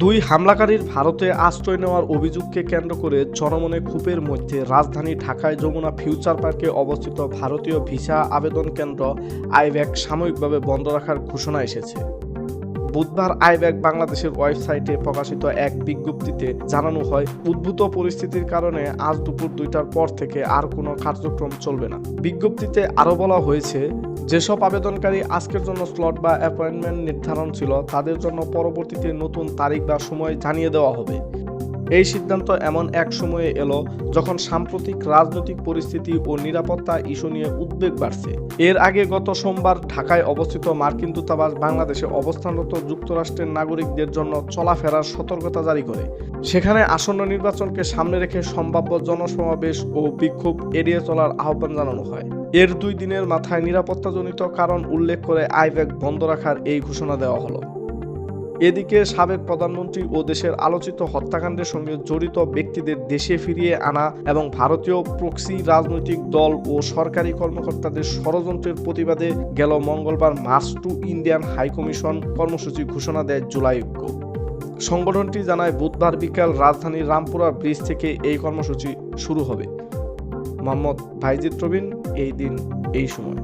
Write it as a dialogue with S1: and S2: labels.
S1: দুই হামলাকারীর ভারতে আশ্রয় নেওয়ার অভিযোগকে কেন্দ্র করে জনমনে ক্ষোভের মধ্যে রাজধানী ঢাকায় যমুনা ফিউচার পার্কে অবস্থিত ভারতীয় ভিসা আবেদন কেন্দ্র আইব্যাক সাময়িকভাবে বন্ধ রাখার ঘোষণা এসেছে। বুধবার আইব্যাক বাংলাদেশের ওয়েবসাইটে প্রকাশিত এক বিজ্ঞপ্তিতে জানানো হয়, উদ্ভূত পরিস্থিতির কারণে আজ দুপুর 2টার পর থেকে আর কোনো কার্যক্রম চলবে না। বিজ্ঞপ্তিতে আরও বলা হয়েছে, যেসব আবেদনকারী আজকের জন্য স্লট বা অ্যাপয়েন্টমেন্ট নির্ধারণ ছিল তাদের জন্য পরবর্তীতে নতুন তারিখ বা সময় জানিয়ে দেওয়া হবে। এই সিদ্ধান্ত এমন এক সময়ে এলো যখন সাম্প্রতিক রাজনৈতিক পরিস্থিতি ও নিরাপত্তা ইস্যু নিয়ে উদ্বেগ বাড়ছে। এর আগে গত সোমবার ঢাকায় অবস্থিত মার্কিন দূতাবাস বাংলাদেশে অবস্থানরত যুক্তরাষ্ট্রের নাগরিকদের জন্য চলাফেরার সতর্কতা জারি করে। সেখানে আসন্ন নির্বাচনকে সামনে রেখে সম্ভাব্য জনসমাবেশ ও বিক্ষোভ এড়িয়ে চলার আহ্বান জানানো হয়। এর 2 দিনের মাথায় নিরাপত্তাজনিত কারণ উল্লেখ করে আইব্যাক বন্ধ রাখার এই ঘোষণা দেওয়া হলো। এদিকে সাবেক প্রধানমন্ত্রী ও দেশের আলোচিত হত্যাকাণ্ডের সঙ্গে জড়িত ব্যক্তিদের দেশে ফিরিয়ে আনা এবং ভারতীয় প্রক্সি রাজনৈতিক দল ও সরকারি কর্মকর্তাদের ষড়যন্ত্রের প্রতিবাদে গেল মঙ্গলবার মার্চ টু ইন্ডিয়ান হাইকমিশন কর্মসূচি ঘোষণা দেয় জুলাই ঐক্য। সংগঠনটি জানায়, বুধবার বিকাল রাজধানীর রামপুরা ব্রিজ থেকে এই কর্মসূচি শুরু হবে। মোহাম্মদ ভাইজিদ প্রবীণ, এই দিন এই সময়।